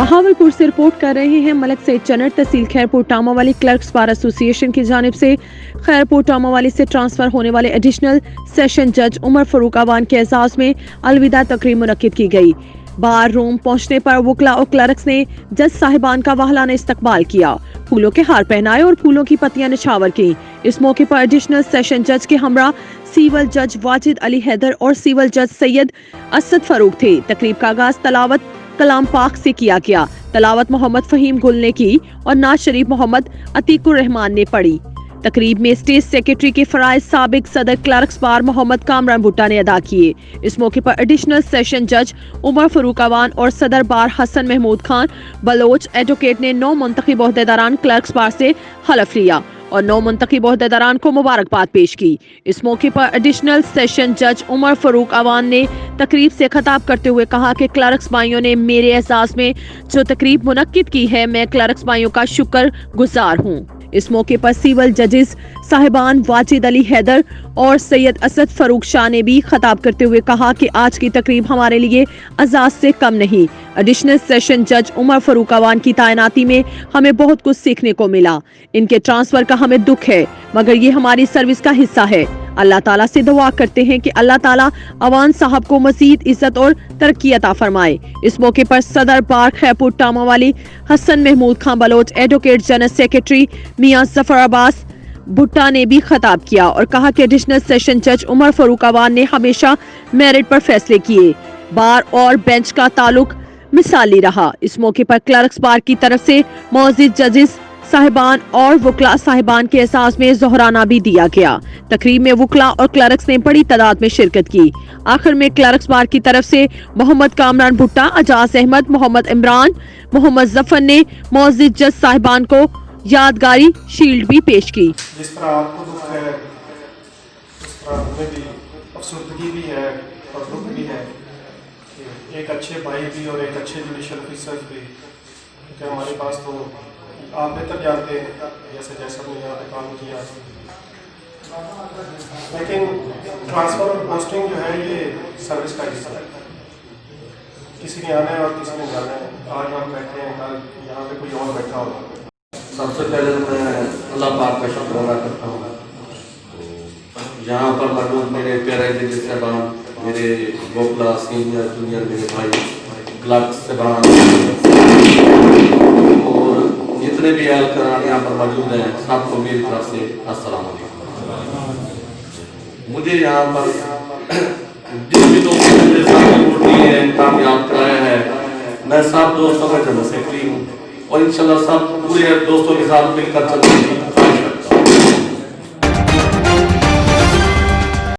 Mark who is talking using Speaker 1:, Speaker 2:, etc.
Speaker 1: बहावलपुर से रिपोर्ट कर रहे हैं मलक सईद चनर। तहसील खैरपुर टामावाली क्लर्क्स बार एसोसिएशन की जानिब से खैरपुर टामावाली से ट्रांसफर होने वाले एडिशनल सेशन जज उमर फारूक अवान के एजाज में अलविदा तकरीब मुनक्किद की गई। बार रूम पहुंचने पर वकला और क्लर्क्स ने जज साहिबान का वाहलाना इस्तकबाल किया, फूलों के हार पहनाए और फूलों की पत्तियां निछावर की। इस मौके पर एडिशनल सेशन जज के हमरा सिविल जज वाजिद अली हैदर और सिविल जज सैयद असद फारूक थे। तकरीब का आगाज तलावत कलाम पाक से किया गया। तलावत मोहम्मद फहीम गुल ने की और नाज शरीफ मोहम्मद अतीकुर रहमान ने पढ़ी। तकरीब में स्टेट सेक्रेटरी के फराइज साबिक सदर क्लर्क्स बार मोहम्मद कामरान भुट्टा ने अदा किए। इस मौके पर एडिशनल सेशन जज उमर फारूक अवान और सदर बार हसन महमूद खान बलोच एडवोकेट ने 9 मुंतखब ओहदेदारान क्लर्क्स बार से हलफ लिया और 9 मुंतखब ओहदेदारान को मुबारकबाद पेश की। इस मौके पर एडिशनल सेशन जज उमर फारूक अवान ने तकरीब से खिताब करते हुए कहा कि क्लर्क्स भाइयों ने मेरे एहसास में जो तकरीब मुनक्किद की है, मैं क्लर्क्स भाइयों का शुक्र गुजार हूँ। इस मौके पर सिविल जजेस साहिबान वाजिद अली हैदर और सैयद असद फारूक शाह ने भी खिताब करते हुए कहा कि आज की तकरीब हमारे लिए अजाज से कम नहीं। एडिशनल सेशन जज उमर फारूक अवान की तैनाती में हमें बहुत कुछ सीखने को मिला। इनके ट्रांसफर का हमें दुख है, मगर ये हमारी सर्विस का हिस्सा है। अल्लाह ताला से दुआ करते हैं कि अल्लाह ताला अवान साहब को मजीद इज्जत और तरक्की अता फरमाए। इस मौके पर सदर bar Khairpur Tamewali Hasan Mahmood Khan Baloch, advocate general secretary Mian Zafar Abbas Bhutta ने भी खिताब किया और कहा कि एडिशनल सेशन जज उमर फारूक अवान ने हमेशा मेरिट पर फैसले किए। बार और बेंच का ताल्लुक मिसाली रहा। इस मौके पर क्लर्क्स बार की तरफ से मौजूद जजेस साहिबान और वकला साहिबान के एहसास में जोहराना भी दिया गया। तकरीब में वकला और क्लर्क्स ने बड़ी तादाद में शिरकत की। आखिर में क्लर्क्स बार की तरफ से मोहम्मद कामरान भुट्टा, अजाज अहमद, मोहम्मद इमरान, मोहम्मद जफर ने मौजूद जज साहिबान को यादगारी शील्ड भी पेश की।
Speaker 2: जिस तरह आपको दुख है, उस तरह हमें भी अफसरदगी भी है और दुख भी है कि एक अच्छे भाई भी और एक अच्छे जुडिशल ऑफिसर भी कि हमारे पास तो आप बेहतर जानते हैं जैसे जैसा हमने यहाँ पे काम किया, लेकिन ट्रांसफ़र और पोस्टिंग जो है ये सर्विस का हिस्सा है। किसी ने आना है और किसी ने जाना है। आज हम बैठे हैं, कल यहाँ पे कोई और बैठा होगा।
Speaker 3: सबसे पहले मैं अल्लाह पाक का शुक्र अदा करता हूँ। यहाँ पर मौजूद मेरे प्यारे जज साहबान, मेरे वकला सीनियर जूनियर मेरे भाई क्लर्क साहबान और जितने भी अहल करान यहाँ पर मौजूद हैं, सबको मेरी तरफ से अस्सलाम वालेकुम। मुझे यहाँ पर जिन भी दोस्तों ने मेरे साथ रिपोर्ट दी है, कामयाब कराया है, मैं सब दोस्तों का जनरल सेक्रेटरी हूँ और इंशाल्लाह सब पूरे दोस्तों के साथ मिलकर चलने की ख्वाहिश रखता हूँ।